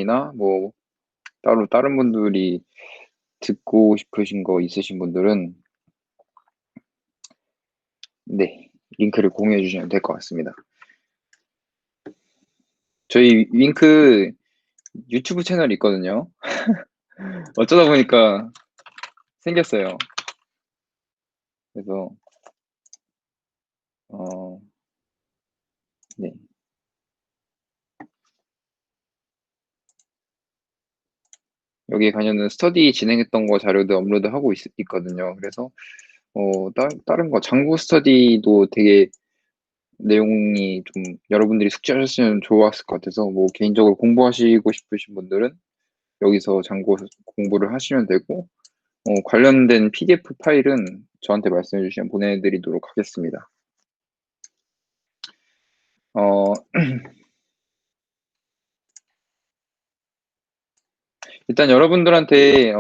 원장님이나 뭐 따로 다른 분들이 듣고 싶으신 거 있으신 분들은 네, 링크를 공유해 주시면 될 것 같습니다. 저희 윙크 유튜브 채널이 있거든요. 어쩌다 보니까 생겼어요. 그래서 어, 네. 여기에 관련된 스터디 진행했던 거 자료도 업로드하고 있거든요. 그래서 다른 거 장구 스터디도 되게 내용이 좀 여러분들이 숙지하셨으면 좋았을 것 같아서 뭐 개인적으로 공부하시고 싶으신 분들은 여기서 장고 공부를 하시면 되고 관련된 PDF 파일은 저한테 말씀해 주시면 보내드리도록 하겠습니다. 어, 일단 여러분들한테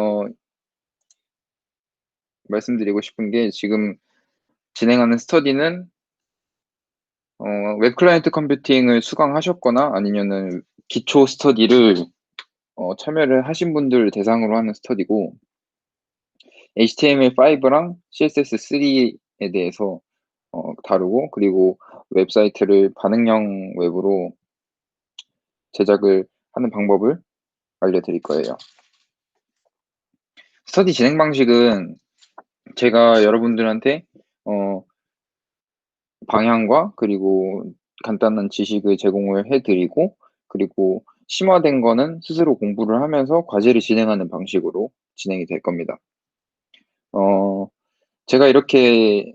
말씀드리고 싶은 게 지금 진행하는 스터디는 웹 클라이언트 컴퓨팅을 수강하셨거나 아니면은 기초 스터디를 참여를 하신 분들 대상으로 하는 스터디고 HTML5랑 CSS3에 대해서 다루고 그리고 웹사이트를 반응형 웹으로 제작을 하는 방법을 알려드릴 거예요. 스터디 진행 방식은 제가 여러분들한테 방향과 그리고 간단한 지식을 제공을 해드리고 그리고 심화된 거는 스스로 공부를 하면서 과제를 진행하는 방식으로 진행이 될 겁니다. 제가 이렇게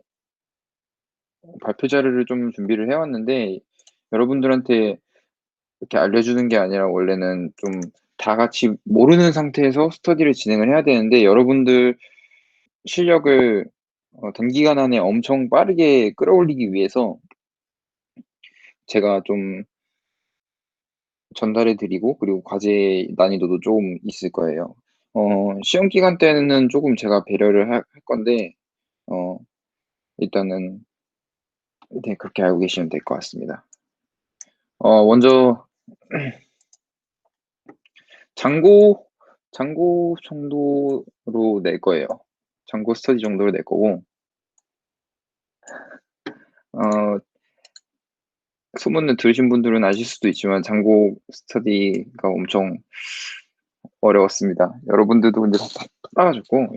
발표 자료를 좀 준비를 해왔는데 여러분들한테 이렇게 알려주는 게 아니라 원래는 좀 다 같이 모르는 상태에서 스터디를 진행을 해야 되는데 여러분들 실력을 단기간 안에 엄청 빠르게 끌어올리기 위해서 제가 좀 전달해 드리고 그리고 과제 난이도도 좀 있을 거예요. 시험 기간 때는 조금 제가 배려를 할 건데 어 일단은 네 그렇게 알고 계시면 될 것 같습니다. 먼저 장고 장고 정도로 낼 거예요. 장고 스터디 정도로 낼 거고 어 소문을 들으신 분들은 아실 수도 있지만 장고 스터디가 엄청 어려웠습니다. 여러분들도 근데 다 따라가셨고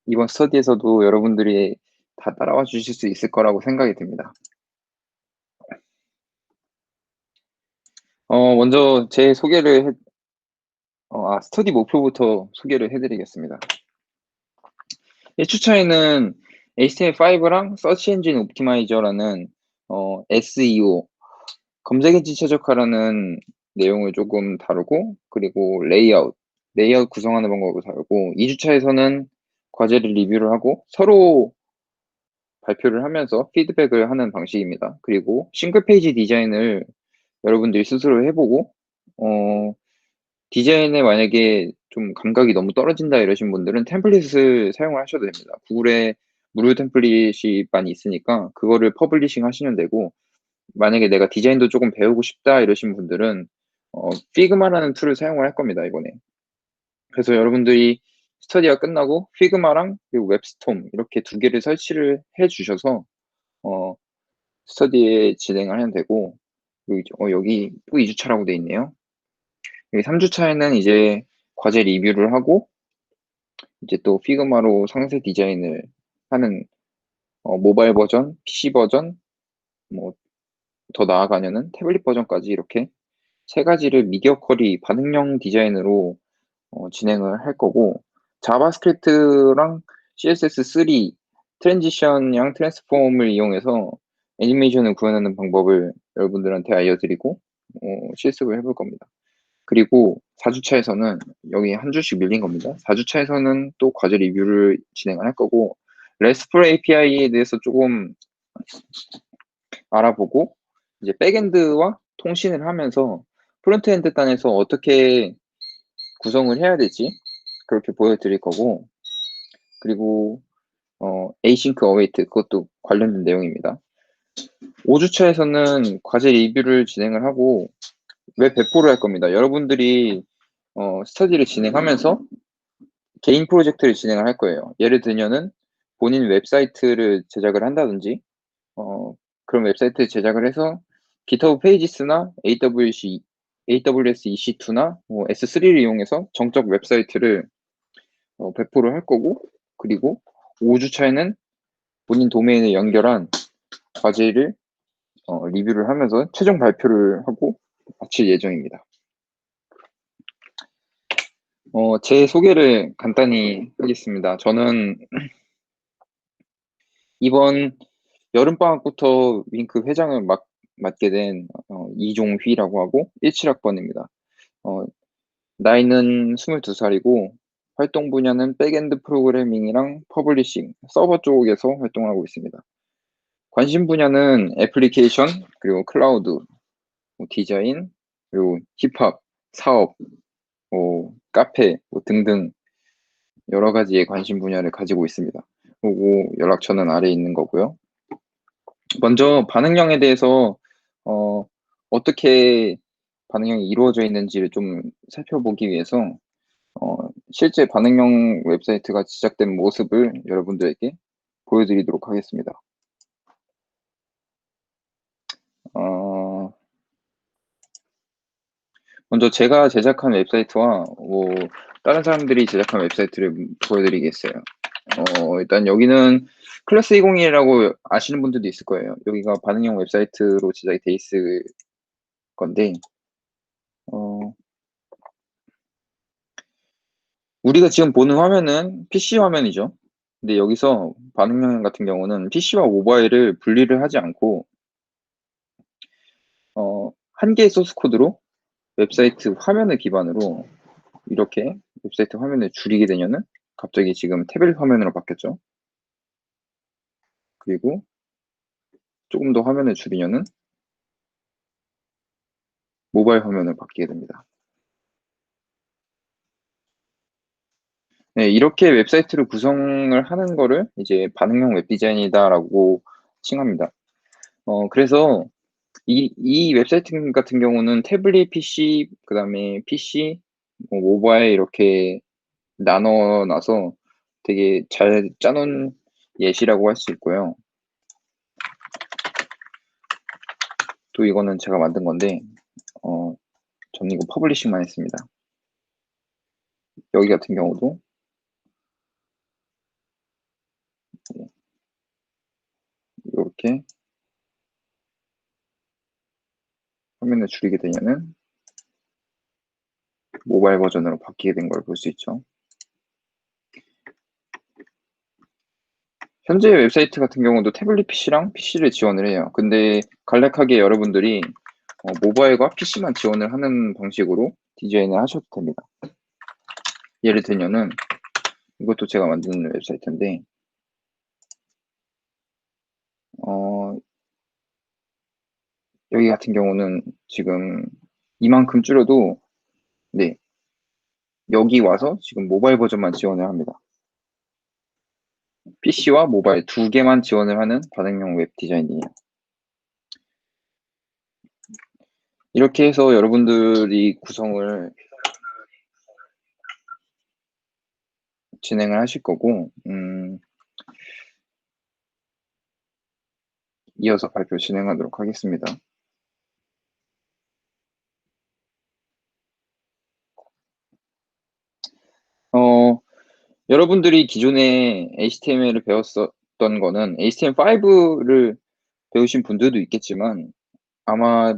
이번 스터디에서도 여러분들이 다 따라와 주실 수 있을 거라고 생각이 듭니다. 먼저 제 소개를 스터디 목표부터 소개를 해 드리겠습니다. 1주차에는 HTML5랑 서치 엔진 옵티마이저라는 SEO 검색 엔진 최적화라는 내용을 조금 다루고 그리고 레이아웃 구성하는 방법을 다루고 2주차에서는 과제를 리뷰를 하고 서로 발표를 하면서 피드백을 하는 방식입니다. 그리고 싱글 페이지 디자인을 여러분들이 스스로 해보고 어 디자인에 만약에 좀 감각이 너무 떨어진다 이러신 분들은 템플릿을 사용을 하셔도 됩니다. 구글에 무료 템플릿이 많이 있으니까 그거를 퍼블리싱 하시면 되고 만약에 내가 디자인도 조금 배우고 싶다 이러신 분들은 피그마라는 툴을 사용을 할 겁니다, 이번에. 그래서 여러분들이 스터디가 끝나고 피그마랑 그리고 웹스톰 이렇게 두 개를 설치를 해 주셔서 어 스터디에 진행을 하면 되고 그리고 여기 또 2주차라고 돼 있네요. 여기 3주차에는 이제 과제 리뷰를 하고 이제 또 피그마로 상세 디자인을 하는 모바일 버전, PC 버전, 뭐 더 나아가면은 태블릿 버전까지 이렇게 세 가지를 미디어 쿼리 반응형 디자인으로 진행을 할 거고 자바스크립트랑 CSS3 트랜지션이랑 트랜스폼을 이용해서 애니메이션을 구현하는 방법을 여러분들한테 알려드리고 실습을 해볼 겁니다. 그리고 4주차에서는 여기 한 주씩 밀린 겁니다. 4주차에서는 또 과제 리뷰를 진행을 할 거고 RESTful API에 대해서 조금 알아보고 이제 백엔드와 통신을 하면서 프론트엔드 단에서 어떻게 구성을 해야 될지 그렇게 보여드릴 거고 그리고 async await 그것도 관련된 내용입니다. 5주차에서는 과제 리뷰를 진행을 하고 웹 배포를 할 겁니다. 여러분들이 스터디를 진행하면서 개인 프로젝트를 진행을 할 거예요. 예를 들면은 본인 웹사이트를 제작을 한다든지 어 그런 웹사이트 제작을 해서 GitHub 페이지스나 AWS EC2나 뭐 S3를 이용해서 정적 웹사이트를 배포를 할 거고, 그리고 5주 차에는 본인 도메인에 연결한 과제를 리뷰를 하면서 최종 발표를 하고 마칠 예정입니다. 제 소개를 간단히 하겠습니다. 저는 이번 여름방학부터 윙크 회장을 맡게 된 이종휘라고 하고 17학번입니다. 어, 나이는 22살이고 활동 분야는 백엔드 프로그래밍이랑 퍼블리싱, 서버 쪽에서 활동하고 있습니다. 관심 분야는 애플리케이션, 그리고 클라우드, 뭐 디자인, 그리고 힙합, 사업, 카페 등등 여러 가지의 관심 분야를 가지고 있습니다. 그리고 연락처는 아래에 있는 거고요. 먼저 반응형에 대해서 어, 어떻게 반응형이 이루어져 있는지를 좀 살펴보기 위해서 실제 반응형 웹사이트가 제작된 모습을 여러분들에게 보여드리도록 하겠습니다. 어, 먼저 제가 제작한 웹사이트와 다른 사람들이 제작한 웹사이트를 보여드리겠어요. 일단 여기는 클래스 2021이라고 아시는 분들도 있을 거예요. 여기가 반응형 웹사이트로 제작이 돼 있을 건데, 어, 우리가 지금 보는 화면은 PC 화면이죠. 근데 여기서 반응형 같은 경우는 PC와 모바일을 분리를 하지 않고 한 개의 소스 코드로 웹사이트 화면을 기반으로 이렇게 웹사이트 화면을 줄이게 되면은 갑자기 지금 태블릿 화면으로 바뀌었죠. 그리고 조금 더 화면을 줄이면은 모바일 화면으로 바뀌게 됩니다. 네, 이렇게 웹사이트를 구성을 하는 거를 이제 반응형 웹 디자인이다라고 칭합니다. 그래서 이 웹사이트 같은 경우는 태블릿 PC, 그 다음에 PC, 모바일 이렇게 나눠놔서 되게 잘 짜놓은 예시라고 할 수 있고요. 또 이거는 제가 만든 건데, 저는 이거 퍼블리싱만 했습니다. 여기 같은 경우도 이렇게 화면을 줄이게 되면은 모바일 버전으로 바뀌게 된 걸 볼 수 있죠. 현재 웹사이트 같은 경우도 태블릿 PC랑 PC를 지원을 해요. 근데 간략하게 여러분들이 모바일과 PC만 지원을 하는 방식으로 디자인을 하셔도 됩니다. 예를 들면은 이것도 제가 만든 웹사이트인데 어, 여기 같은 경우는 지금 이만큼 줄여도 네, 여기 와서 지금 모바일 버전만 지원을 합니다. PC와 모바일 두 개만 지원을 하는 반응형 웹 디자인이에요. 이렇게 해서 여러분들이 구성을 진행을 하실 거고, 이어서 발표 진행하도록 하겠습니다. 여러분들이 기존에 HTML을 배웠었던 거는 HTML5를 배우신 분들도 있겠지만 아마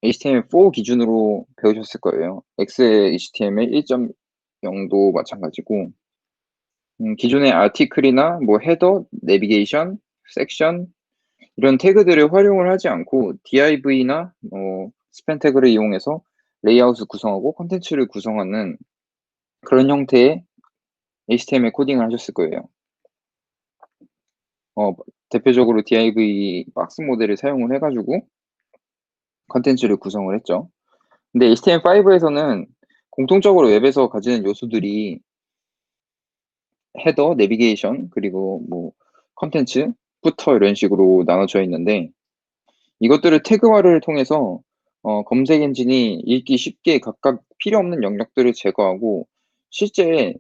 HTML4 기준으로 배우셨을 거예요. X의 HTML 1.0도 마찬가지고 기존의 아티클이나 헤더, 내비게이션, 섹션 이런 태그들을 활용을 하지 않고 div나 스팬 태그를 이용해서 레이아웃을 구성하고 콘텐츠를 구성하는 그런 형태의 HTML 코딩을 하셨을 거예요. 대표적으로 div 박스 모델을 사용을 해가지고 컨텐츠를 구성을 했죠. 근데 HTML5에서는 공통적으로 웹에서 가지는 요소들이 헤더, 내비게이션, 그리고 컨텐츠, 부터 이런 식으로 나눠져 있는데 이것들을 태그화를 통해서 검색 엔진이 읽기 쉽게 각각 필요 없는 영역들을 제거하고 실제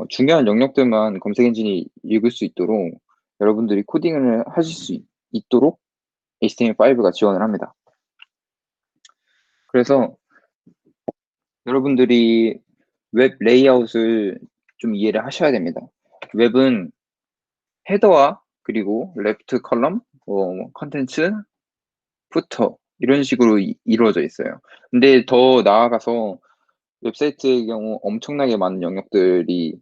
중요한 영역들만 검색 엔진이 읽을 수 있도록 여러분들이 코딩을 하실 수 있도록 HTML5가 지원을 합니다. 그래서 여러분들이 웹 레이아웃을 좀 이해를 하셔야 됩니다. 웹은 헤더와 그리고 레프트 컬럼, 컨텐츠, 푸터 이런 식으로 이루어져 있어요. 근데 더 나아가서 웹사이트의 경우 엄청나게 많은 영역들이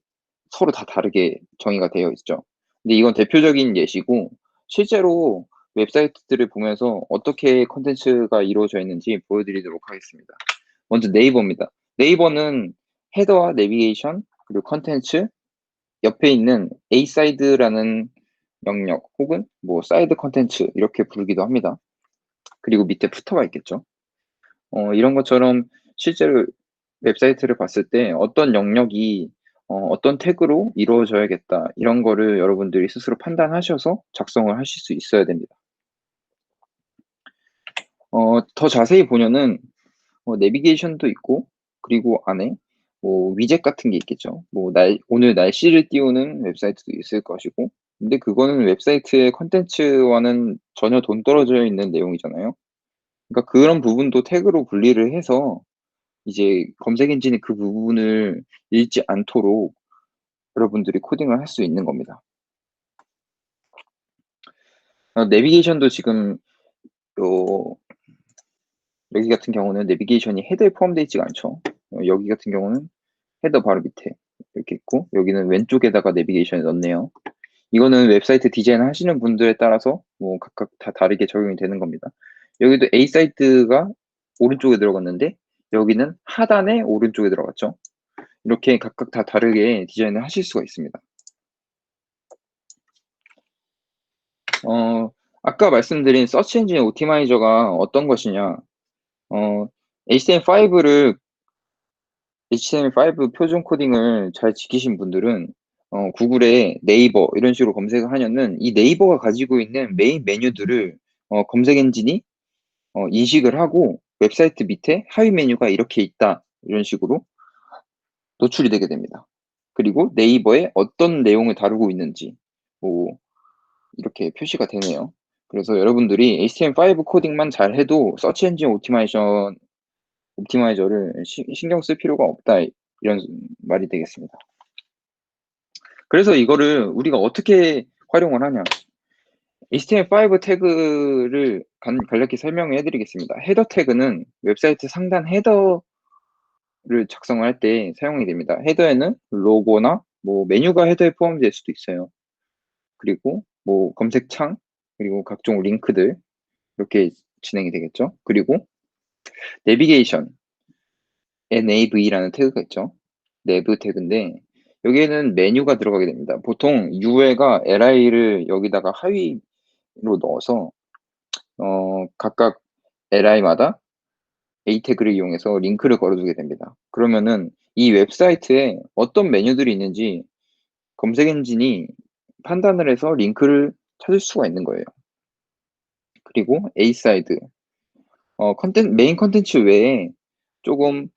서로 다 다르게 정의가 되어 있죠. 근데 이건 대표적인 예시고 실제로 웹사이트들을 보면서 어떻게 콘텐츠가 이루어져 있는지 보여드리도록 하겠습니다. 먼저 네이버입니다. 네이버는 헤더와 내비게이션 그리고 콘텐츠 옆에 있는 A 사이드라는 영역 혹은 뭐 사이드 콘텐츠 이렇게 부르기도 합니다. 그리고 밑에 푸터가 있겠죠. 이런 것처럼 실제로 웹사이트를 봤을 때 어떤 영역이 어떤 태그로 이루어져야겠다 이런 거를 여러분들이 스스로 판단하셔서 작성을 하실 수 있어야 됩니다. 더 자세히 보면은 내비게이션도 있고 그리고 안에 뭐 위젯 같은 게 있겠죠. 뭐 오늘 날씨를 띄우는 웹사이트도 있을 것이고 근데 그거는 웹사이트의 콘텐츠와는 전혀 동떨어져 있는 내용이잖아요. 그러니까 그런 부분도 태그로 분리를 해서 이제 검색 엔진이 그 부분을 읽지 않도록 여러분들이 코딩을 할 수 있는 겁니다. 내비게이션도 지금 요 여기 같은 경우는 내비게이션이 헤더에 포함되어 있지가 않죠. 여기 같은 경우는 헤더 바로 밑에 이렇게 있고 여기는 왼쪽에다가 내비게이션을 넣네요. 이거는 웹사이트 디자인 하시는 분들에 따라서 뭐 각각 다 다르게 적용이 되는 겁니다. 여기도 A 사이트가 오른쪽에 들어갔는데 여기는 하단에 오른쪽에 들어갔죠. 이렇게 각각 다 다르게 디자인을 하실 수가 있습니다. 아까 말씀드린 서치 엔진 옵티마이저가 어떤 것이냐? 어, HTML5를 HTML5 표준 코딩을 잘 지키신 분들은 구글에 네이버 이런 식으로 검색을 하면은 이 네이버가 가지고 있는 메인 메뉴들을 검색 엔진이 인식을 하고 웹사이트 밑에 하위 메뉴가 이렇게 있다 이런 식으로 노출이 되게 됩니다. 그리고 네이버에 어떤 내용을 다루고 있는지 뭐 이렇게 표시가 되네요. 그래서 여러분들이 HTML5 코딩만 잘 해도 서치 엔진 옵티마이저를 신경 쓸 필요가 없다 이런 말이 되겠습니다. 그래서 이거를 우리가 어떻게 활용을 하냐? HTML5 태그를 간략히 설명해 드리겠습니다. 헤더 태그는 웹사이트 상단 헤더를 작성을 할 때 사용이 됩니다. 헤더에는 로고나 뭐 메뉴가 헤더에 포함될 수도 있어요. 그리고 뭐 검색창, 그리고 각종 링크들 이렇게 진행이 되겠죠. 그리고 내비게이션, NAV라는 태그가 있죠. 내부 태그인데 여기에는 메뉴가 들어가게 됩니다. 보통 UI가 LI를 여기다가 하위로 넣어서 각각 LI마다 A 태그를 이용해서 링크를 걸어두게 됩니다. 그러면은 이 웹사이트에 어떤 메뉴들이 있는지 검색 엔진이 판단을 해서 링크를 찾을 수가 있는 거예요. 그리고 A 사이드, 메인 컨텐츠 외에 조금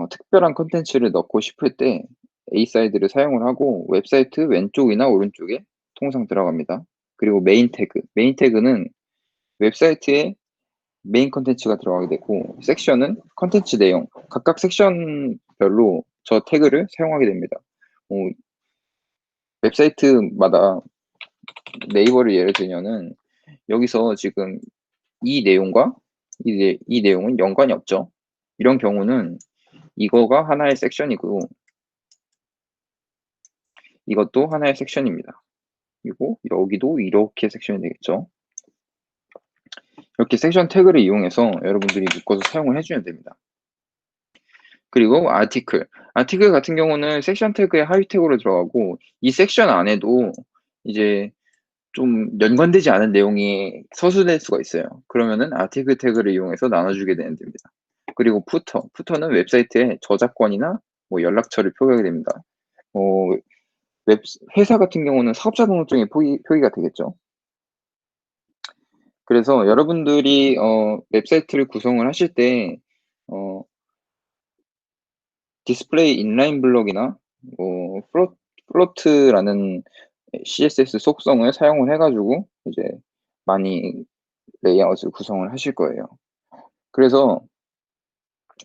특별한 컨텐츠를 넣고 싶을 때 A 사이드를 사용을 하고 웹사이트 왼쪽이나 오른쪽에 통상 들어갑니다. 그리고 메인 태그는 웹사이트에 메인 컨텐츠가 들어가게 되고 섹션은 컨텐츠 내용, 각각 섹션별로 저 태그를 사용하게 됩니다. 웹사이트마다 네이버를 예를 들면은 여기서 지금 이 내용과 이 내용은 연관이 없죠. 이런 경우는 이거가 하나의 섹션이고 이것도 하나의 섹션입니다. 그리고 여기도 이렇게 섹션이 되겠죠. 이렇게 섹션 태그를 이용해서 여러분들이 묶어서 사용을 해주면 됩니다. 그리고 아티클 같은 경우는 섹션 태그의 하위 태그로 들어가고 이 섹션 안에도 이제 좀 연관되지 않은 내용이 서술될 수가 있어요. 그러면은 아티클 태그를 이용해서 나눠주게 되는 됩니다. 그리고 푸터는 웹사이트의 저작권이나 뭐 연락처를 표기하게 됩니다. 어, 회사 같은 경우는 사업자 등록증에 표기가 되겠죠. 그래서 여러분들이 웹사이트를 구성을 하실 때 어 디스플레이 인라인 블록이나 플로트라는 CSS 속성을 사용을 해 가지고 이제 많이 레이아웃을 구성을 하실 거예요. 그래서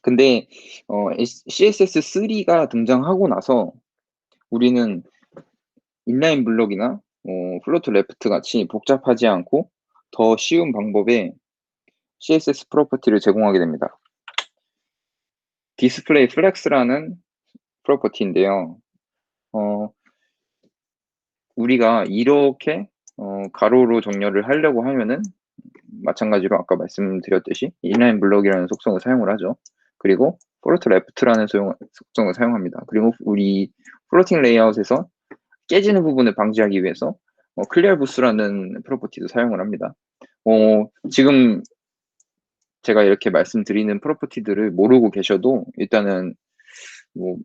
근데 CSS3가 등장하고 나서 우리는 인라인 블록이나 플로트 레프트 같이 복잡하지 않고 더 쉬운 방법의 CSS 프로퍼티를 제공하게 됩니다. 디스플레이 플렉스라는 프로퍼티인데요. 어 우리가 이렇게 가로로 정렬을 하려고 하면은 마찬가지로 아까 말씀드렸듯이 인라인 블록이라는 속성을 사용을 하죠. 그리고 플로트 레프트라는 속성을 사용합니다. 그리고 우리 플로팅 레이아웃에서 깨지는 부분을 방지하기 위해서 클리어 부스라는 프로퍼티도 사용을 합니다. 지금 제가 이렇게 말씀드리는 프로퍼티들을 모르고 계셔도 일단은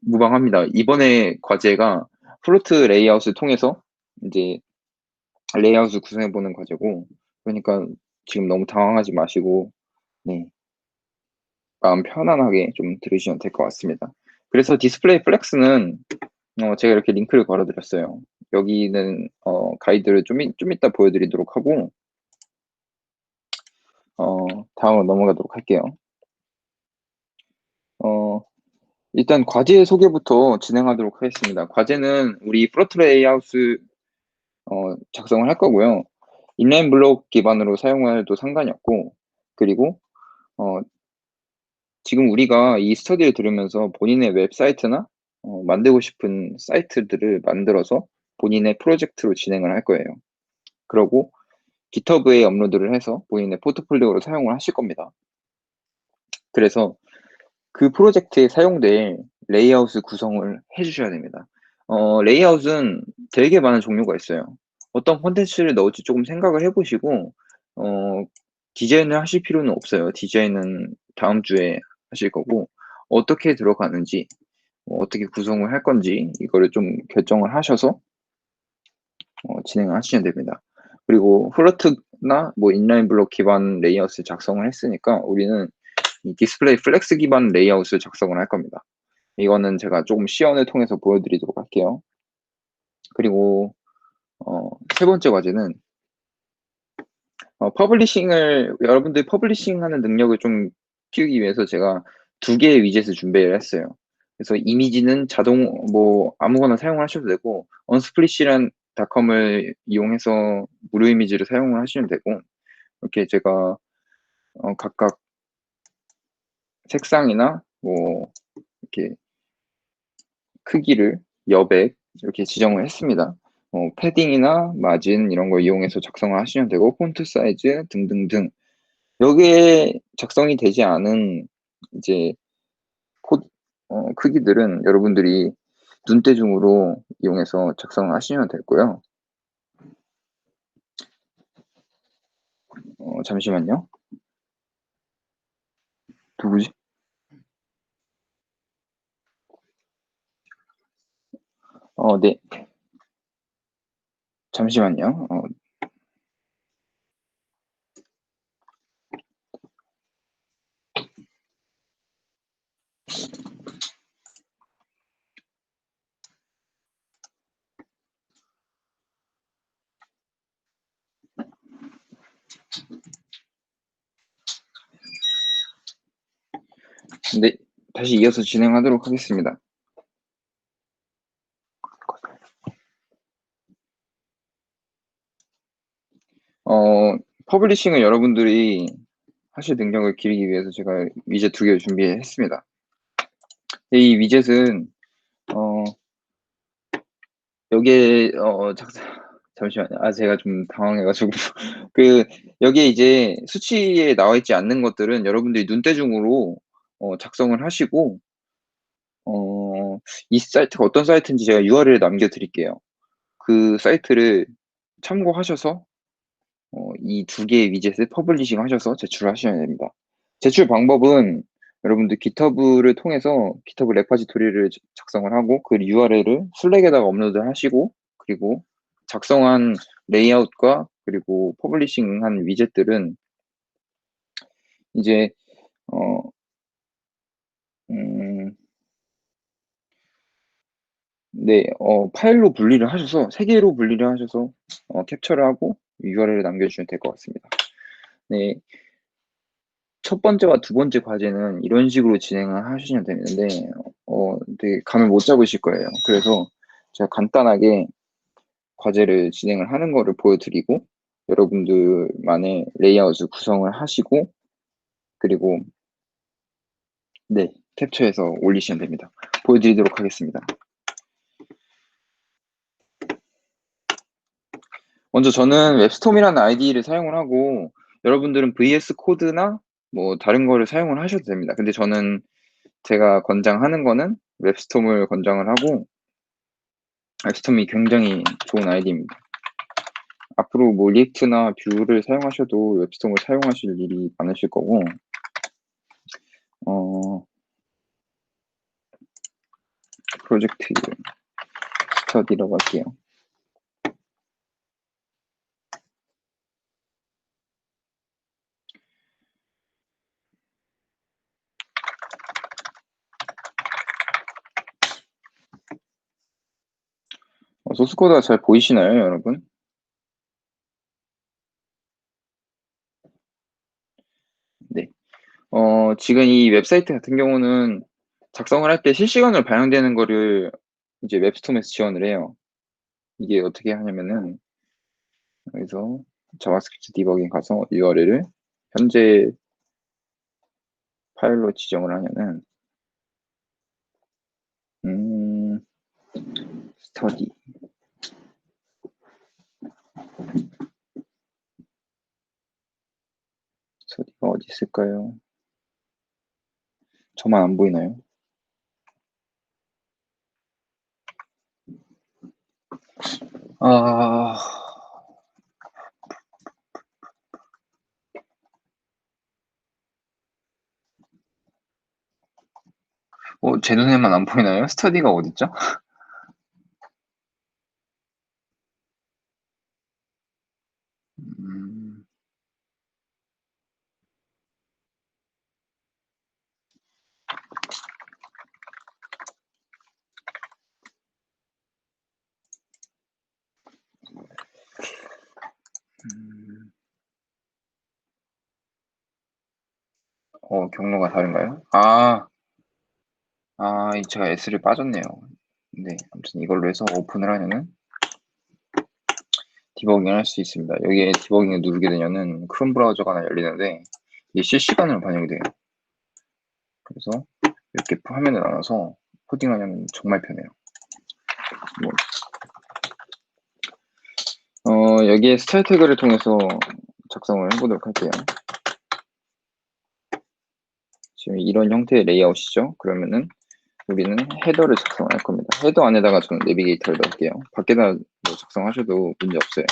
무방합니다. 이번에 과제가 플로트 레이아웃을 통해서 이제 레이아웃을 구성해 보는 과제고, 그러니까 지금 너무 당황하지 마시고 네, 마음 편안하게 좀 들으시면 될 것 같습니다. 그래서 디스플레이 플렉스는 제가 이렇게 링크를 걸어 드렸어요. 여기는 가이드를 좀 이따 보여 드리도록 하고 다음으로 넘어가도록 할게요. 일단 과제 소개부터 진행하도록 하겠습니다. 과제는 우리 플로트 레이아웃을 작성을 할 거고요. 인라인 블록 기반으로 사용해도 상관이 없고, 그리고 지금 우리가 이 스터디를 들으면서 본인의 웹사이트나 만들고 싶은 사이트들을 만들어서 본인의 프로젝트로 진행을 할 거예요. 그러고 GitHub에 업로드를 해서 본인의 포트폴리오로 사용을 하실 겁니다. 그래서 그 프로젝트에 사용될 레이아웃을 구성을 해 주셔야 됩니다. 레이아웃은 되게 많은 종류가 있어요. 어떤 콘텐츠를 넣을지 조금 생각을 해 보시고 디자인을 하실 필요는 없어요. 디자인은 다음 주에 하실 거고, 어떻게 들어가는지 어떻게 구성을 할 건지 이거를 좀 결정을 하셔서 진행을 하시면 됩니다. 그리고 플러트나 인라인 블록 기반 레이아웃을 작성을 했으니까 우리는 이 디스플레이 플렉스 기반 레이아웃을 작성을 할 겁니다. 이거는 제가 조금 시연을 통해서 보여드리도록 할게요. 그리고 세 번째 과제는 퍼블리싱을 여러분들이 퍼블리싱하는 능력을 좀 키우기 위해서 제가 2개의 위젯을 준비를 했어요. 그래서 이미지는 자동 아무거나 사용을 하셔도 되고, unsplish란 닷컴을 이용해서 무료 이미지를 사용을 하시면 되고, 이렇게 제가 각각 색상이나 이렇게 크기를 여백 이렇게 지정을 했습니다. 패딩이나 마진 이런 거 이용해서 작성을 하시면 되고, 폰트 사이즈 등등등. 여기에 작성이 되지 않은 이제 크기들은 여러분들이 눈대중으로 이용해서 작성을 하시면 되고요. 잠시만요. 누구지? 네. 잠시만요. 네. 다시 이어서 진행하도록 하겠습니다. 퍼블리싱을 여러분들이 하실 능력을 기르기 위해서 제가 위젯 2개를 준비했습니다. 이 위젯은 여기에 잠시만요. 제가 좀 당황해 가지고 여기에 이제 수치에 나와 있지 않는 것들은 여러분들이 눈대중으로 작성을 하시고, 이 사이트가 어떤 사이트인지 제가 URL을 남겨 드릴게요. 그 사이트를 참고하셔서 이 2개의 위젯을 퍼블리싱 하셔서 제출하셔야 됩니다. 제출 방법은 여러분들 GitHub를 통해서 GitHub 레파지토리를 작성을 하고, 그 URL을 슬랙에다가 업로드하시고, 그리고 작성한 레이아웃과 그리고 퍼블리싱한 위젯들은 이제 어, 음, 네, 파일로 분리를 하셔서 세 개로 분리를 하셔서 캡처를 하고 URL을 남겨주시면 될 것 같습니다. 네, 첫 번째와 두 번째 과제는 이런 식으로 진행을 하시면 되는데 되게 감을 못 잡으실 거예요. 그래서 제가 간단하게 과제를 진행을 하는 거를 보여드리고 여러분들만의 레이아웃을 구성을 하시고 그리고 네, 캡처해서 올리시면 됩니다. 보여드리도록 하겠습니다. 먼저 저는 웹스톰이라는 아이디를 사용을 하고 여러분들은 VS 코드나 뭐 다른 거를 사용을 하셔도 됩니다. 근데 저는 제가 권장하는 거는 웹스톰을 권장을 하고 웹스톰이 굉장히 좋은 아이디입니다. 앞으로 뭐 리액트나 뷰를 사용하셔도 웹스톰을 사용하실 일이 많으실 거고 프로젝트 스터디라고 할게요. 소스코드가 잘 보이시나요, 여러분? 네. 지금 이 웹사이트 같은 경우는 작성을 할 때 실시간으로 반영되는 거를 이제 웹스톰에서 지원을 해요. 이게 어떻게 하냐면은 여기서 자바스크립트 디버깅 가서 URL을 현재 파일로 지정을 하면은 스터디 스터디가 어디 있을까요? 저만 안 보이나요? 제 눈에만 안 보이나요? 스터디가 어딨죠? 음, 음, 경로가 다른가요? 제가 S를 빠졌네요. 네, 아무튼 이걸로 해서 오픈을 하면은 디버깅을 할 수 있습니다. 여기에 디버깅을 누르게 되면은 크롬 브라우저가 하나 열리는데 이게 실시간으로 반영이 돼요. 그래서 이렇게 화면을 나눠서 코딩하면 정말 편해요. 여기에 스타일 태그를 통해서 작성을 해보도록 할게요. 지금 이런 형태의 레이아웃이죠. 그러면은 우리는 헤더를 작성할 겁니다. 헤더 안에다가 저는 내비게이터를 넣을게요. 밖에다 뭐 작성하셔도 문제 없어요.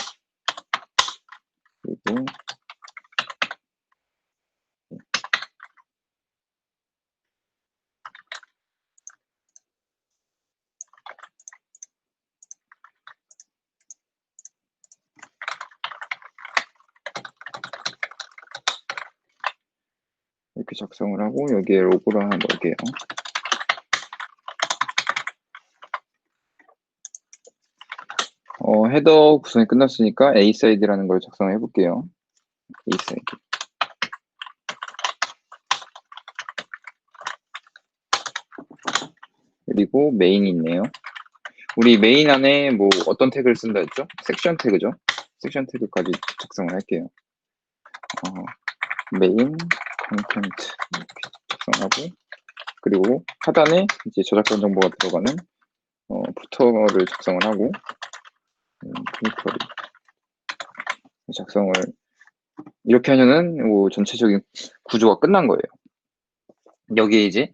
그리고 이렇게 작성을 하고 여기에 로고를 하나 넣을게요. 헤더 구성이 끝났으니까 A사이드라는 걸 작성해 볼게요. A사이드. 그리고 메인이 있네요. 우리 메인 안에 뭐 어떤 태그를 쓴다 했죠? 섹션 태그죠? 섹션 태그까지 작성을 할게요. 메인 컨텐트 작성하고 그리고 하단에 이제 저작권 정보가 들어가는 부터를 작성을 하고 피니터리 작성을 이렇게 하면은 뭐 전체적인 구조가 끝난 거예요. 여기에 이제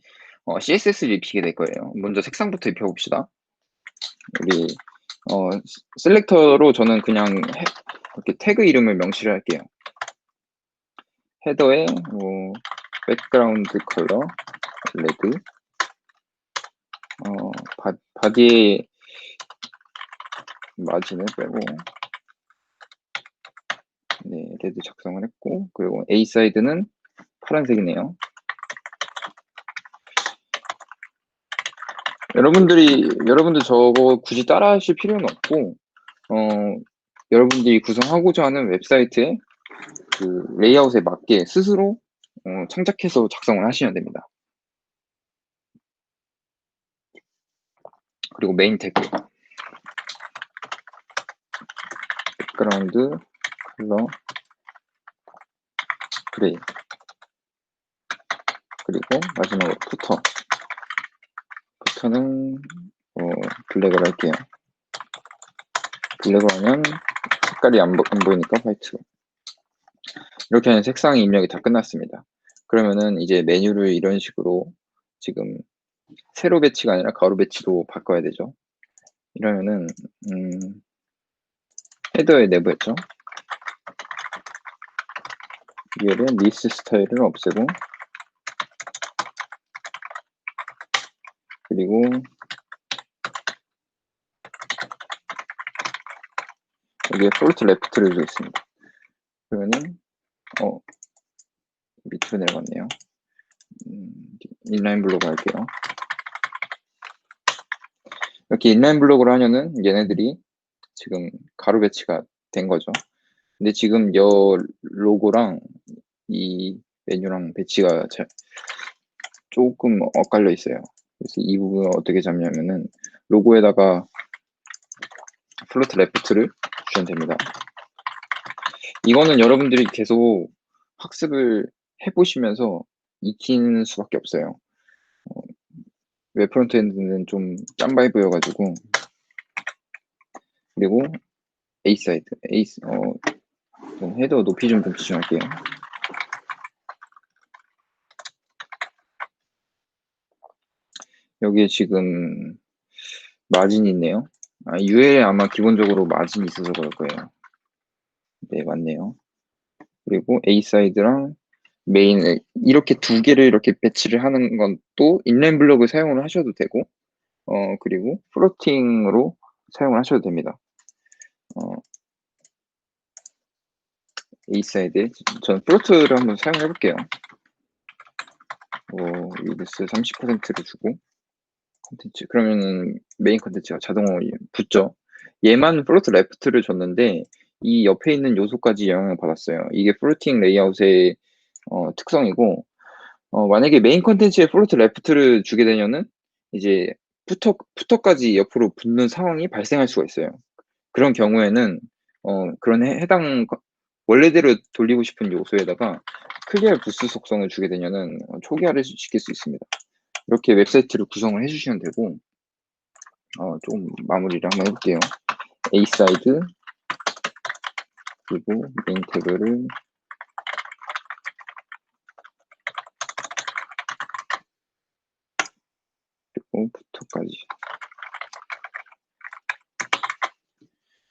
CSS를 입히게 될 거예요. 먼저 색상부터 입혀봅시다. 우리 셀렉터로 저는 그냥 이렇게 태그 이름을 명시를 할게요. 헤더에 뭐 백그라운드 컬러 레드 바디에 마진을 빼고 메인테드 작성을 했고, 그리고 A 사이드는 파란색이네요. 여러분들 저거 굳이 따라 하실 필요는 없고, 여러분들이 구성하고자 하는 웹사이트의 그 레이아웃에 맞게 스스로 창작해서 작성을 하시면 됩니다. 그리고 메인 태그, 백그라운드 컬러 그레이, 그리고 마지막으로 푸터는 블랙으로 할게요. 블랙으로 하면 색깔이 안 보이니까 화이트로. 이렇게 하면 색상 입력이 다 끝났습니다. 그러면은 이제 메뉴를 이런 식으로 지금 세로 배치가 아니라 가로 배치로 바꿔야 되죠. 이러면은 헤더의 내부였죠. 위에는 리스 스타일을 없애고, 그리고 여기에 플로트 레프트를 주겠습니다. 그러면은 밑으로 내려갔네요. 인라인 블로그 할게요. 이렇게 인라인 블로그를 하면은 얘네들이 지금 가로 배치가 된 거죠. 근데 지금 여 로고랑 이 메뉴랑 배치가 조금 엇갈려 있어요. 그래서 이 부분을 어떻게 잡냐면은 로고에다가 플로트 레프트를 주시면 됩니다. 이거는 여러분들이 계속 학습을 해보시면서 익히는 수밖에 없어요. 웹 프론트엔드는 좀 짬바이브여가지고. 그리고 A 사이드, 헤더 높이 좀 집중할게요. 여기에 지금 마진이 있네요. UL에 아마 기본적으로 마진이 있어서 그럴 거예요. 네, 맞네요. 그리고 A 사이드랑 메인, 이렇게 두 개를 이렇게 배치를 하는 건 또 인라인 블록을 사용을 하셔도 되고, 그리고 플로팅으로 사용을 하셔도 됩니다. A 사이드에 저는 플로트를 한번 사용해 볼게요. 위드스 30%를 주고, 컨텐츠, 그러면은 메인 컨텐츠가 자동으로 붙죠. 얘만 플로트 레프트를 줬는데 이 옆에 있는 요소까지 영향을 받았어요. 이게 플로팅 레이아웃의 특성이고, 만약에 메인 컨텐츠에 플로트 레프트를 주게 되면은 이제 푸터까지 옆으로 붙는 상황이 발생할 수가 있어요. 그런 경우에는 그런 해당 원래대로 돌리고 싶은 요소에다가 클리어 부스 속성을 주게 되면은 초기화를 시킬 수 있습니다. 이렇게 웹사이트를 구성을 해주시면 되고, 좀 마무리를 한번 해볼게요. A 사이드, 그리고 메인 태그를 그리고 부터까지.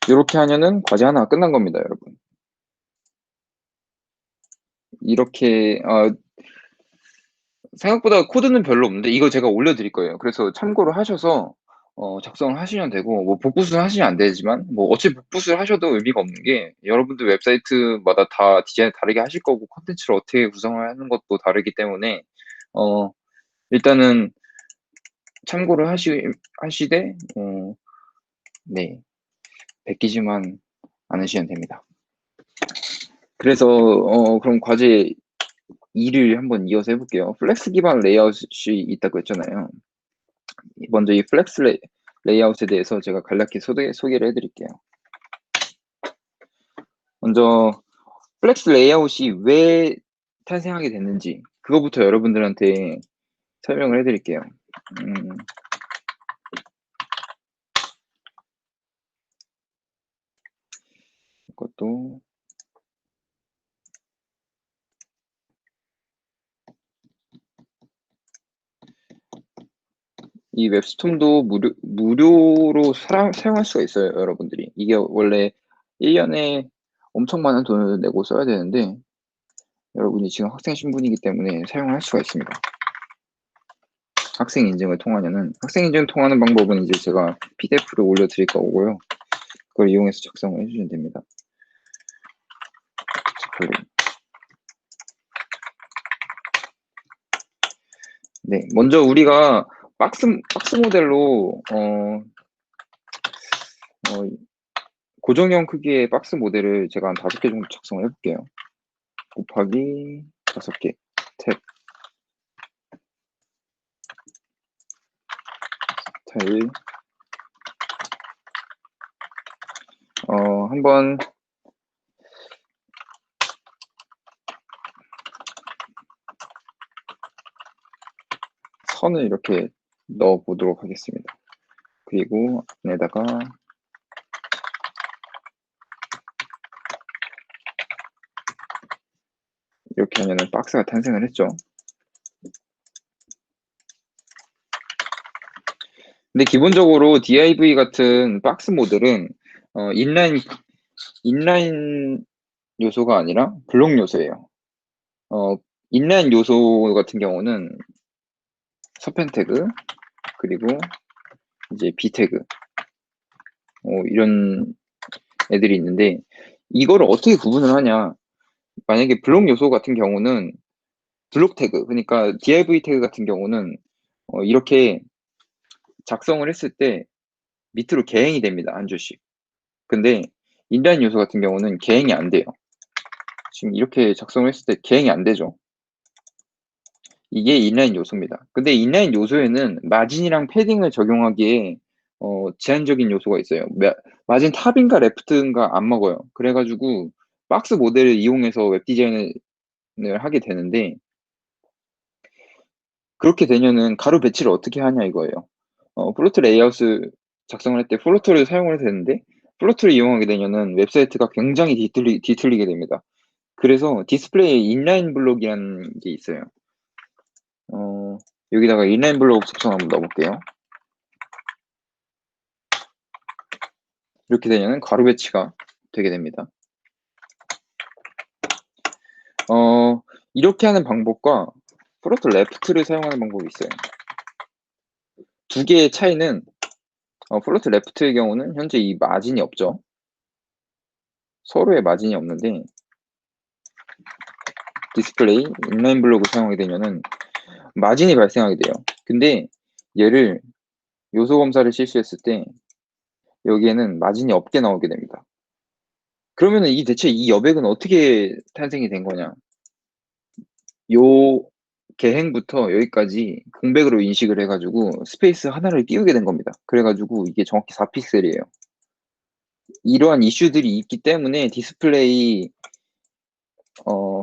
이렇게 하면은 과제 하나 끝난 겁니다, 여러분. 이렇게 생각보다 코드는 별로 없는데 이거 제가 올려드릴 거예요. 그래서 참고로 하셔서 작성을 하시면 되고, 뭐 복붙을 하시면 안 되지만 뭐 어차피 복붙을 하셔도 의미가 없는 게 여러분들 웹사이트마다 다 디자인 다르게 하실 거고 컨텐츠를 어떻게 구성을 하는 것도 다르기 때문에 일단은 참고를 하시되 네, 베끼지만 않으시면 됩니다. 그래서 그럼 과제 2를 한번 이어서 해볼게요. 플렉스 기반 레이아웃이 있다고 했잖아요. 먼저 이 플렉스 레이아웃에 대해서 제가 간략히 소개를 해드릴게요. 먼저 플렉스 레이아웃이 왜 탄생하게 됐는지 그거부터 여러분들한테 설명을 해드릴게요. 이것도 이 웹스톰도 무료로 사용할 수가 있어요, 여러분들이. 이게 원래 1년에 엄청 많은 돈을 내고 써야 되는데 여러분이 지금 학생 신분이기 때문에 사용할 수가 있습니다. 학생 인증을 통하면은, 학생 인증 통하는 방법은 이제 제가 PDF를 올려드릴 거고요. 그걸 이용해서 작성을 해주시면 됩니다. 네, 먼저 우리가 박스 모델로 고정형 크기의 박스 모델을 제가 한 5개 정도 작성을 해볼게요. 곱하기 5개 탭 스타일 한번 선을 이렇게 넣어 보도록 하겠습니다. 그리고 안에다가 이렇게 하면은 박스가 탄생을 했죠. 근데 기본적으로 div 같은 박스 모델은 인라인 요소가 아니라 블록 요소예요. 인라인 요소 같은 경우는 서펜 태그 그리고 이제 b 태그 이런 애들이 있는데 이거를 어떻게 구분을 하냐? 만약에 블록 요소 같은 경우는 블록 태그, 그러니까 div 태그 같은 경우는 이렇게 작성을 했을 때 밑으로 개행이 됩니다. 한 줄씩. 근데 인라인 요소 같은 경우는 개행이 안 돼요. 지금 이렇게 작성을 했을 때 개행이 안 되죠. 이게 인라인 요소입니다. 근데 인라인 요소에는 마진이랑 패딩을 적용하기에 제한적인 요소가 있어요. 마진 탑인가 레프트인가 안 먹어요. 그래가지고 박스 모델을 이용해서 웹 디자인을 하게 되는데 그렇게 되면은 가로 배치를 어떻게 하냐 이거예요. 플로트 레이아웃을 작성을 할 때 플로트를 사용을 해도 되는데 플로트를 이용하게 되면은 웹사이트가 굉장히 뒤틀리게 됩니다. 그래서 디스플레이 인라인 블록이라는 게 있어요. 여기다가 인라인 블록 작성 한번 넣어볼게요. 이렇게 되면은 가로 배치가 되게 됩니다. 이렇게 하는 방법과 플로트 레프트를 사용하는 방법이 있어요. 두 개의 차이는 플로트 레프트의 경우는 현재 이 마진이 없죠. 서로의 마진이 없는데 디스플레이 인라인 블록을 사용하게 되면은 마진이 발생하게 돼요. 근데 얘를 요소 검사를 실시했을 때 여기에는 마진이 없게 나오게 됩니다. 그러면은 대체 이 여백은 어떻게 탄생이 된 거냐? 요 개행부터 여기까지 공백으로 인식을 해가지고 스페이스 하나를 띄우게 된 겁니다. 그래가지고 이게 정확히 4픽셀이에요. 이러한 이슈들이 있기 때문에 디스플레이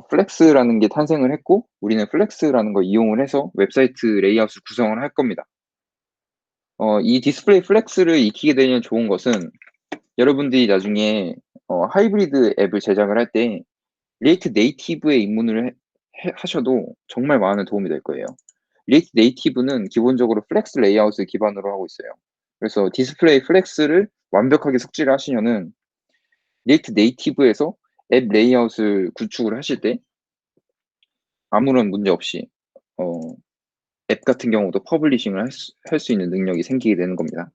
플렉스라는 게 탄생을 했고 우리는 플렉스라는 걸 이용을 해서 웹사이트 레이아웃을 구성을 할 겁니다. 이 디스플레이 플렉스를 익히게 되면 좋은 것은 여러분들이 나중에 하이브리드 앱을 제작을 할 때 리액트 네이티브에 입문을 하셔도 정말 많은 도움이 될 거예요. 리액트 네이티브는 기본적으로 플렉스 레이아웃을 기반으로 하고 있어요. 그래서 디스플레이 플렉스를 완벽하게 숙지를 하시면은 리액트 네이티브에서 앱 레이아웃을 구축을 하실 때 아무런 문제 없이 앱 같은 경우도 퍼블리싱을 할 수 있는 능력이 생기게 되는 겁니다.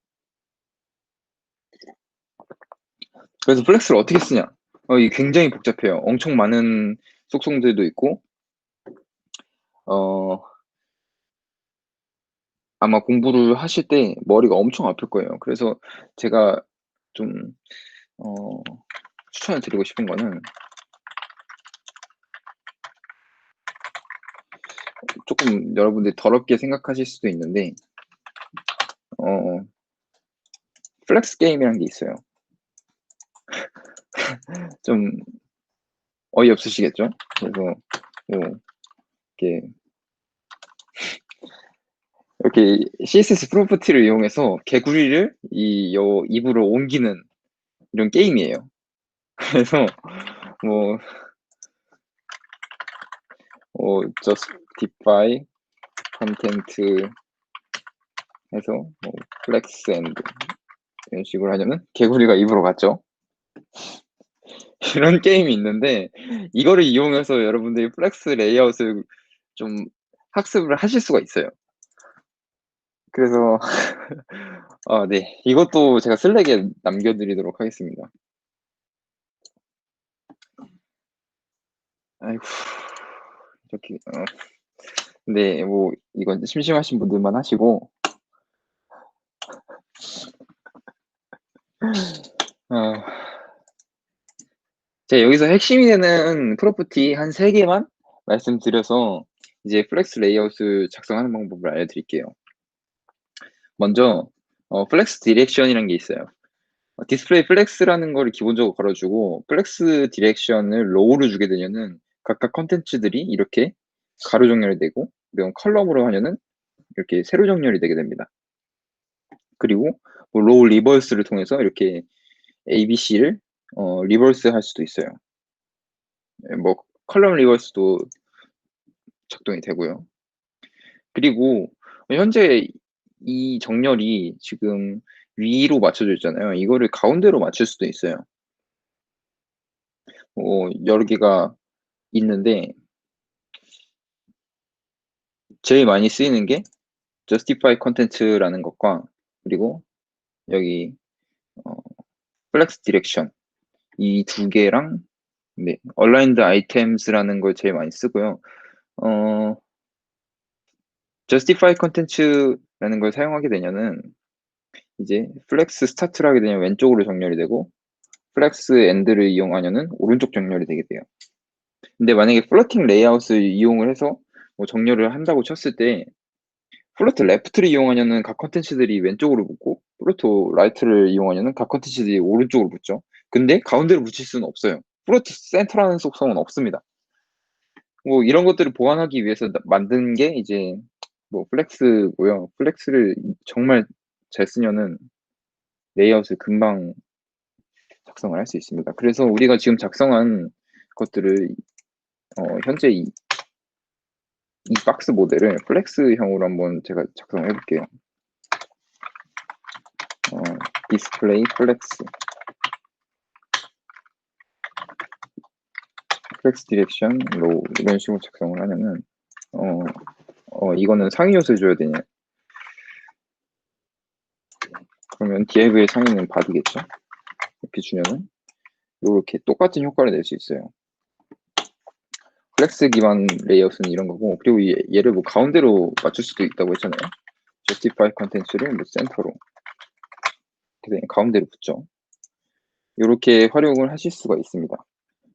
그래서 플렉스를 어떻게 쓰냐? 이게 굉장히 복잡해요. 엄청 많은 속성들도 있고 아마 공부를 하실 때 머리가 엄청 아플 거예요. 그래서 제가 좀 추천을 드리고 싶은 거는 조금 여러분들이 더럽게 생각하실 수도 있는데 플렉스 게임이라는 게 있어요. 좀 어이없으시겠죠? 그래서 이렇게 CSS 프로퍼티를 이용해서 개구리를 입으로 옮기는 이런 게임이에요. 그래서 뭐 justify content 해서 flex and 이런 식으로 하면은 개구리가 입으로 갔죠. 이런 게임이 있는데 이거를 이용해서 여러분들이 플렉스 레이아웃을 좀 학습을 하실 수가 있어요. 그래서 네, 이것도 제가 슬랙에 남겨드리도록 하겠습니다. 아이고, 이렇게 근데 뭐 이건 심심하신 분들만 하시고 어 제가 여기서 핵심이 되는 프로퍼티 한 3 개만 말씀드려서 이제 플렉스 레이아웃을 작성하는 방법을 알려드릴게요. 먼저 플렉스 디렉션이라는 게 있어요. 디스플레이 플렉스라는 거를 기본적으로 걸어 주고 플렉스 디렉션을 로우로 주게 되면은 각각 콘텐츠들이 이렇게 가로 정렬이 되고, 그리고 컬럼으로 하면은 이렇게 세로 정렬이 되게 됩니다. 그리고 뭐 로우 리버스를 통해서 이렇게 ABC를 리버스 할 수도 있어요. 예, 뭐 컬럼 리버스도 작동이 되고요. 그리고 현재 이 정렬이 지금 위로 맞춰져 있잖아요. 이거를 가운데로 맞출 수도 있어요. 여러 개가 있는데 제일 많이 쓰이는 게 justify content라는 것과, 그리고 여기 어 flex direction 이 두 개랑, 네, aligned items라는 걸 제일 많이 쓰고요. 어 justify content라는 걸 사용하게 되면은 이제 flex start를 하게 되면 왼쪽으로 정렬이 되고, flex end를 이용하면은 오른쪽 정렬이 되게 돼요. 근데 만약에 플로팅 레이아웃을 이용을 해서 뭐 정렬을 한다고 쳤을 때 플로트 레프트를 이용하면은 각 콘텐츠들이 왼쪽으로 붙고, 플로트 라이트를 이용하면은 각 콘텐츠들이 오른쪽으로 붙죠. 근데 가운데로 붙일 수는 없어요. 플로트 센터라는 속성은 없습니다. 뭐 이런 것들을 보완하기 위해서 만든 게 이제 뭐 플렉스고요. 플렉스를 정말 잘 쓰면은 레이아웃을 금방 작성을 할 수 있습니다. 그래서 우리가 지금 작성한 것들을 현재 이 박스 모델을 플렉스형으로 한번 제가 작성을 해볼게요. 디스플레이 플렉스 디렉션 로우 이런 식으로 작성을 하면은 이거는 상위 요소를 줘야 되냐, 그러면 div의 상위는 body겠죠. 이렇게 주면은 요렇게 똑같은 효과를 낼 수 있어요. 플렉스 기반 레이아웃은 이런 거고, 그리고 얘를 뭐 가운데로 맞출 수도 있다고 했잖아요. justify content를 뭐 센터로 가운데로 붙죠. 요렇게 활용을 하실 수가 있습니다.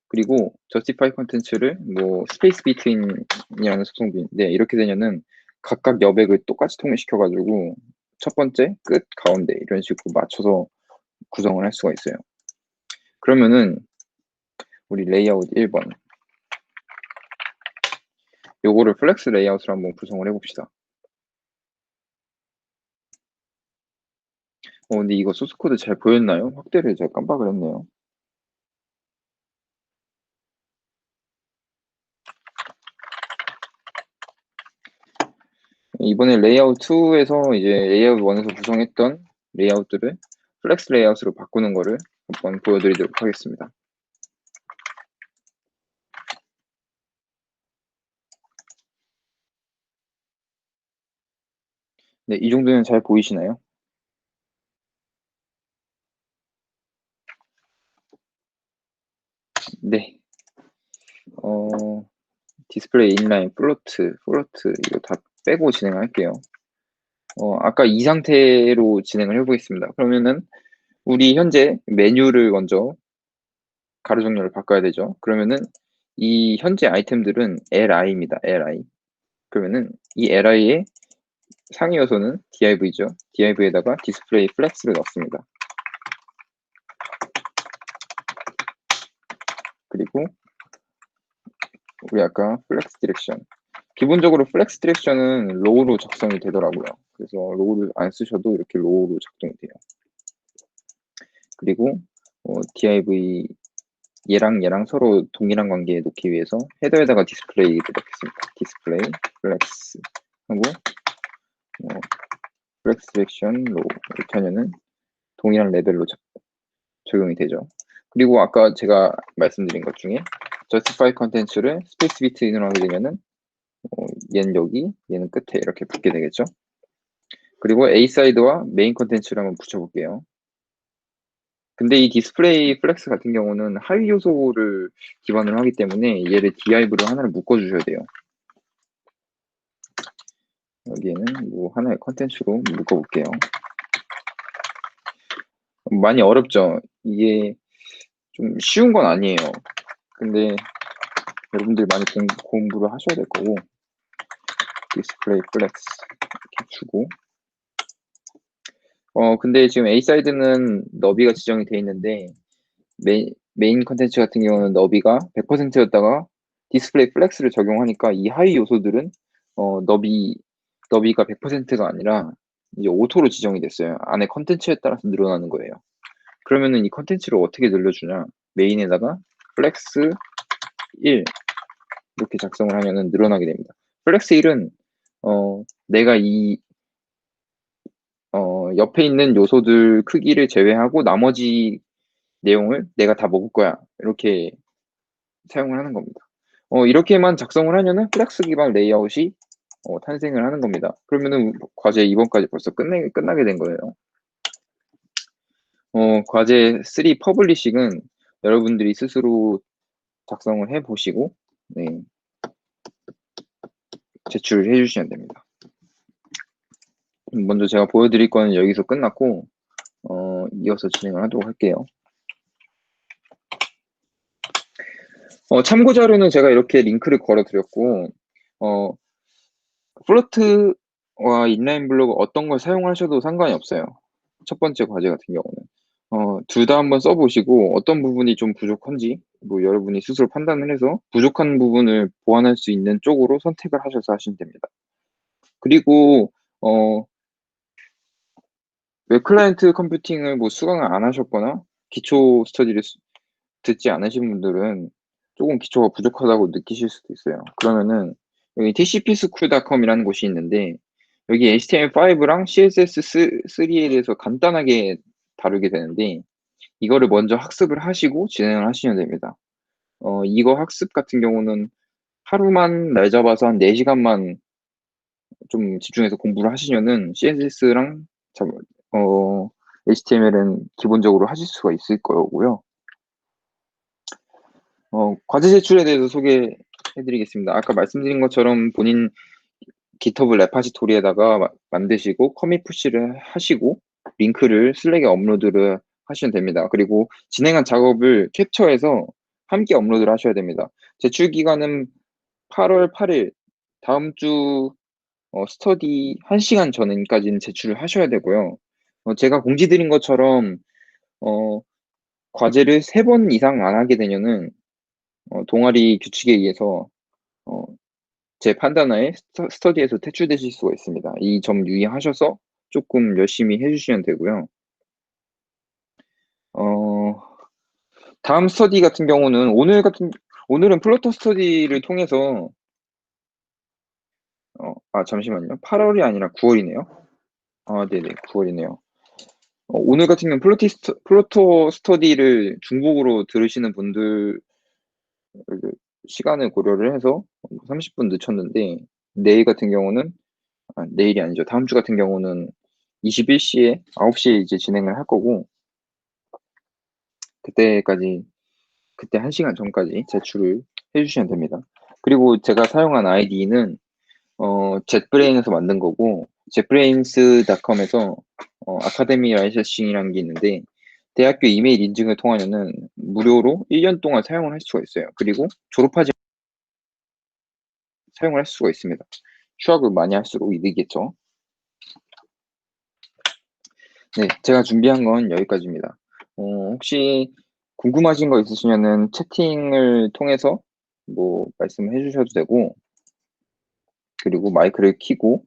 그리고 justify content를 뭐 space between이라는 속성도 있는데, 이렇게 되면은 각각 여백을 똑같이 통일시켜 가지고 첫 번째, 끝, 가운데 이런 식으로 맞춰서 구성을 할 수가 있어요. 그러면은 우리 레이아웃 1번 요거를 플렉스 레이아웃을 한번 구성을 해봅시다. 근데 이거 소스 코드 잘 보였나요? 확대를 제가 깜빡을 했네요. 이번에 레이아웃 2에서 이제 레이아웃 1에서 구성했던 레이아웃들을 플렉스 레이아웃으로 바꾸는 거를 한번 보여드리도록 하겠습니다. 네, 이 정도면 잘 보이시나요? 네. 디스플레이 인라인, 플로트 이거 다 빼고 진행할게요. 아까 이 상태로 진행을 해보겠습니다. 그러면은 우리 현재 메뉴를 먼저 가로 정렬을 바꿔야 되죠. 그러면은 이 현재 아이템들은 li입니다. li. 그러면은 이 li의 상위 요소는 div죠. div에다가 디스플레이 플렉스를 넣습니다. 그리고 우리 아까 플렉스 디렉션, 기본적으로 플렉스 디렉션은 로우로 작성이 되더라고요. 그래서 로우를 안 쓰셔도 이렇게 로우로 작동이 돼요. 그리고 div 얘랑 서로 동일한 관계에 놓기 위해서 헤더에다가 디스플레이를 넣겠습니다. 디스플레이 플렉스 하고 플렉스 디렉션 로우 이렇게 하면은 동일한 레벨로 적용이 되죠. 그리고 아까 제가 말씀드린 것 중에 justify content를 space between으로 하게 되면은 얘는 여기, 얘는 끝에 이렇게 붙게 되겠죠. 그리고 A 사이드와 메인 컨텐츠를 한번 붙여볼게요. 근데 이 디스플레이 플렉스 같은 경우는 하위 요소를 기반으로 하기 때문에 얘를 div로 하나를 묶어주셔야 돼요. 여기에는 뭐 하나의 컨텐츠로 묶어볼게요. 많이 어렵죠? 이게 좀 쉬운 건 아니에요. 근데 여러분들이 많이 공부를 하셔야 될 거고, 디스플레이 플렉스 이렇게 주고, 근데 지금 A 사이드는 너비가 지정이 돼 있는데, 메인 컨텐츠 같은 경우는 너비가 100%였다가 디스플레이 플렉스를 적용하니까 이 하위 요소들은 너비가 100%가 아니라 이제 오토로 지정이 됐어요. 안에 컨텐츠에 따라서 늘어나는 거예요. 그러면은 이 컨텐츠를 어떻게 늘려주냐? 메인에다가 플렉스 1 이렇게 작성을 하면은 늘어나게 됩니다. 플렉스 1은 내가 옆에 있는 요소들 크기를 제외하고 나머지 내용을 내가 다 먹을 거야. 이렇게 사용을 하는 겁니다. 이렇게만 작성을 하면은 플렉스 기반 레이아웃이 탄생을 하는 겁니다. 그러면은 과제 2번까지 벌써 끝나게 된 거예요. 과제 3 퍼블리싱은 여러분들이 스스로 작성을 해 보시고, 네, 제출을 해 주시면 됩니다. 먼저 제가 보여드릴 거는 여기서 끝났고, 이어서 진행을 하도록 할게요. 참고 자료는 제가 이렇게 링크를 걸어 드렸고, 플로트와 인라인 블로그 어떤 걸 사용하셔도 상관이 없어요. 첫 번째 과제 같은 경우는. 둘 다 한번 써보시고 어떤 부분이 좀 부족한지 뭐 여러분이 스스로 판단을 해서 부족한 부분을 보완할 수 있는 쪽으로 선택을 하셔서 하시면 됩니다. 그리고 웹 클라이언트 컴퓨팅을 뭐 수강을 안 하셨거나 기초 스터디를 듣지 않으신 분들은 조금 기초가 부족하다고 느끼실 수도 있어요. 그러면은 여기 tcpschool.com이라는 곳이 있는데 여기 HTML5랑 CSS3에 대해서 간단하게 다루게 되는데 이거를 먼저 학습을 하시고 진행을 하시면 됩니다. 이거 학습 같은 경우는 하루만 날 잡아서 한 4시간만 좀 집중해서 공부를 하시면은 CSS랑 HTML은 기본적으로 하실 수가 있을 거고요. 과제 제출에 대해서 소개해 드리겠습니다. 아까 말씀드린 것처럼 본인 GitHub 레파지토리에다가 만드시고 커밋 푸시를 하시고 링크를 슬랙에 업로드를 하시면 됩니다. 그리고 진행한 작업을 캡처해서 함께 업로드를 하셔야 됩니다. 제출 기간은 8월 8일 다음 주 스터디 1시간 전까지는 제출을 하셔야 되고요. 제가 공지 드린 것처럼 과제를 3번 이상 안 하게 되면은 동아리 규칙에 의해서 제 판단하에 스터디에서 퇴출되실 수가 있습니다. 이 점 유의하셔서 조금 열심히 해 주시면 되고요. 다음 스터디 같은 경우는 오늘은 플러터 스터디를 통해서 잠시만요. 8월이 아니라 9월이네요. 네네. 9월이네요. 오늘 같은 경우는 플루토 스터디를 중복으로 들으시는 분들 시간을 고려를 해서 30분 늦췄는데 내일 같은 경우는 내일이 아니죠. 다음 주 같은 경우는 21시에 9시에 이제 진행을 할 거고 그때 1시간 전까지 제출을 해 주시면 됩니다. 그리고 제가 사용한 아이디는 젯브레인에서 만든 거고 jetbrainscom에서 아카데미 라이센싱이라는 게 있는데 대학교 이메일 인증을 통하면은 무료로 1년 동안 사용을 할 수가 있어요. 그리고 졸업하지 사용을 할 수가 있습니다. 추억을 많이 할수록 이득이겠죠. 네, 제가 준비한 건 여기까지입니다. 혹시 궁금하신 거 있으시면은 채팅을 통해서 뭐 말씀해 주셔도 되고 그리고 마이크를 켜고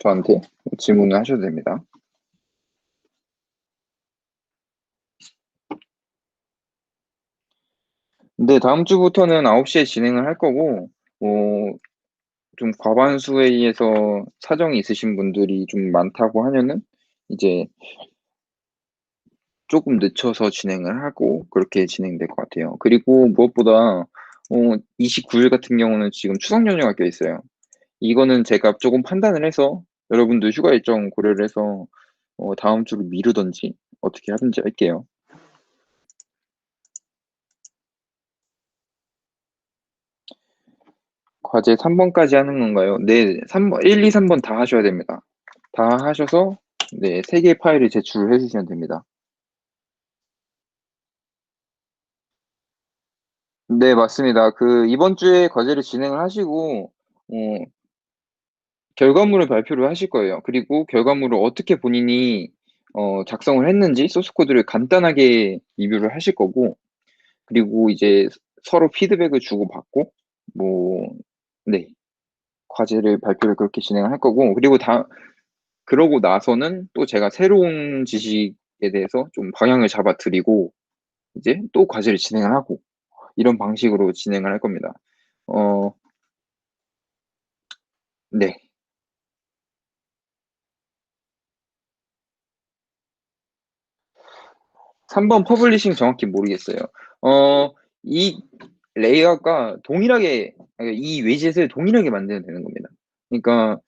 저한테 질문을 하셔도 됩니다. 근데 다음 주부터는 9시에 진행을 할 거고 좀 과반수에 의해서 사정이 있으신 분들이 좀 많다고 하면은 이제 조금 늦춰서 진행을 하고 그렇게 진행될 것 같아요. 그리고 무엇보다 29일 같은 경우는 지금 추석 연휴가 껴 있어요. 이거는 제가 조금 판단을 해서 여러분들 휴가 일정 고려를 해서 다음 주로 미루든지 어떻게 하든지 할게요. 과제 3번까지 하는 건가요? 네, 3번, 1, 2, 3번 다 하셔야 됩니다. 다 하셔서, 네, 3개의 파일을 제출해 주시면 됩니다. 네, 맞습니다. 이번 주에 과제를 진행을 하시고, 어, 결과물을 발표를 하실 거예요. 그리고 결과물을 어떻게 본인이, 작성을 했는지 소스 코드를 간단하게 리뷰를 하실 거고, 그리고 이제 서로 피드백을 주고받고, 뭐, 네, 과제를 발표를 그렇게 진행을 할 거고, 그리고 그러고 나서는 또 제가 새로운 지식에 대해서 좀 방향을 잡아 드리고, 이제 또 과제를 진행을 하고, 이런 방식으로 진행을 할 겁니다. 어, 네. 3번 퍼블리싱 정확히 모르겠어요. 이 레이아웃과 동일하게, 이 위젯을 동일하게 만들면 되는 겁니다. 그러니까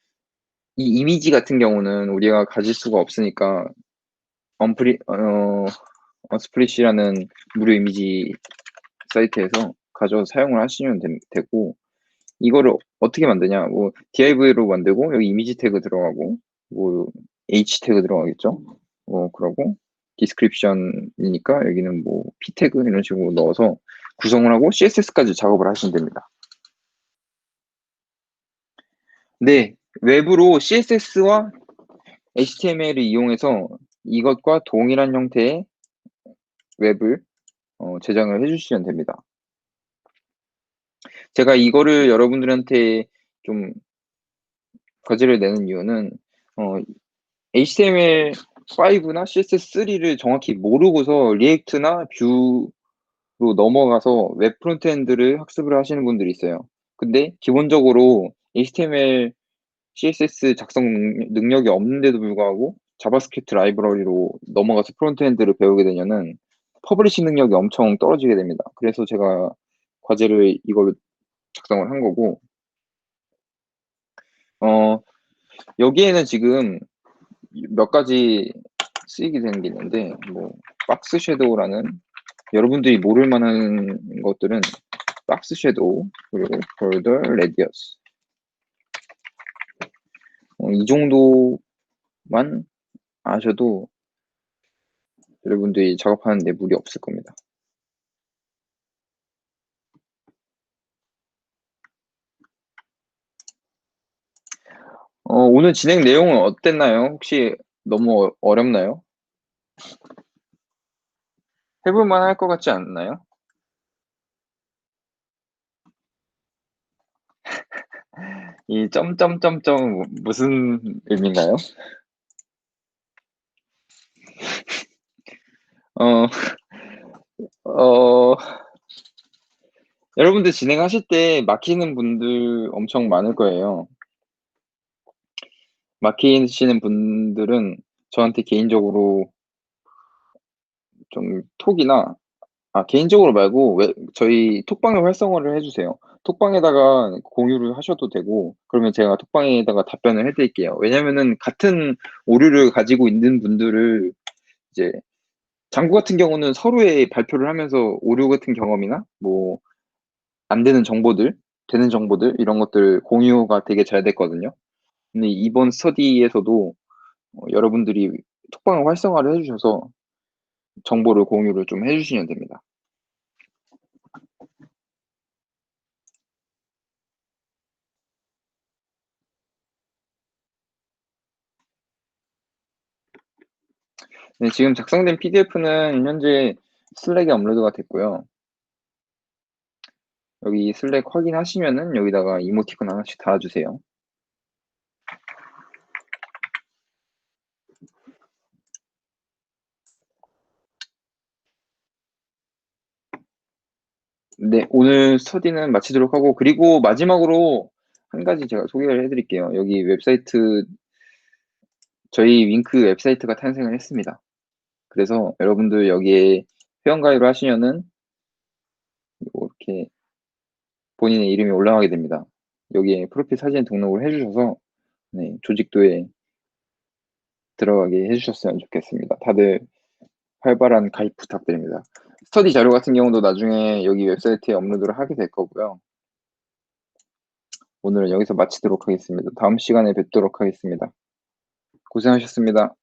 이 이미지 같은 경우는 우리가 가질 수가 없으니까 언프리, 언스프리시라는 무료 이미지 사이트에서 가져서 사용을 하시면 되고, 이거를 어떻게 만드냐, 뭐, div로 만들고, 여기 이미지 태그 들어가고, 뭐, h 태그 들어가겠죠? 그러고, description이니까 여기는 뭐, p 태그 이런 식으로 넣어서 구성을 하고, css까지 작업을 하시면 됩니다. 네, 외부로 CSS와 HTML을 이용해서 이것과 동일한 형태의 웹을 제작을 해주시면 됩니다. 제가 이거를 여러분들한테 좀 과제를 내는 이유는, 어, HTML5나 CSS3를 정확히 모르고서 리액트나 뷰로 넘어가서 웹 프론트엔드를 학습을 하시는 분들이 있어요. 근데 기본적으로 HTML, CSS 작성 능력이 없는데도 불구하고 자바스크립트 라이브러리로 넘어가서 프론트엔드를 배우게 되면은 퍼블리싱 능력이 엄청 떨어지게 됩니다. 그래서 제가 과제를 이걸로 작성을 한 거고, 어, 여기에는 지금 몇 가지 쓰이게 되는 게 있는데, 뭐, 박스 섀도우라는, 여러분들이 모를 만한 것들은 박스 섀도우, 그리고 border radius. 이 정도만 아셔도 여러분들이 작업하는데 무리 없을 겁니다. 오늘 진행 내용은 어땠나요? 혹시 너무 어렵나요? 해볼만 할 것 같지 않나요? 이 점점점점 무슨 의미인가요? 어, 어, 여러분들 진행하실 때 막히는 분들 엄청 많을 거예요. 막히시는 분들은 저한테 개인적으로 좀 톡이나, 개인적으로 말고, 저희 톡방에 활성화를 해주세요. 톡방에다가 공유를 하셔도 되고, 그러면 제가 톡방에다가 답변을 해드릴게요. 왜냐면은 같은 오류를 가지고 있는 분들을 이제, 장구 같은 경우는 서로의 발표를 하면서 오류 같은 경험이나, 뭐, 안 되는 정보들, 되는 정보들, 이런 것들 공유가 되게 잘 됐거든요. 근데 이번 스터디에서도 여러분들이 톡방을 활성화를 해주셔서 정보를 공유를 좀 해주시면 됩니다. 네, 지금 작성된 PDF는 현재 슬랙에 업로드가 됐고요. 여기 슬랙 확인하시면은 여기다가 이모티콘 하나씩 달아주세요. 네, 오늘 스터디는 마치도록 하고, 그리고 마지막으로 한 가지 제가 소개를 해드릴게요. 여기 웹사이트, 저희 윙크 웹사이트가 탄생을 했습니다. 그래서 여러분들 여기에 회원가입을 하시면은 이렇게 본인의 이름이 올라가게 됩니다. 여기에 프로필 사진 등록을 해주셔서, 네, 조직도에 들어가게 해주셨으면 좋겠습니다. 다들 활발한 가입 부탁드립니다. 스터디 자료 같은 경우도 나중에 여기 웹사이트에 업로드를 하게 될 거고요. 오늘은 여기서 마치도록 하겠습니다. 다음 시간에 뵙도록 하겠습니다. 고생하셨습니다.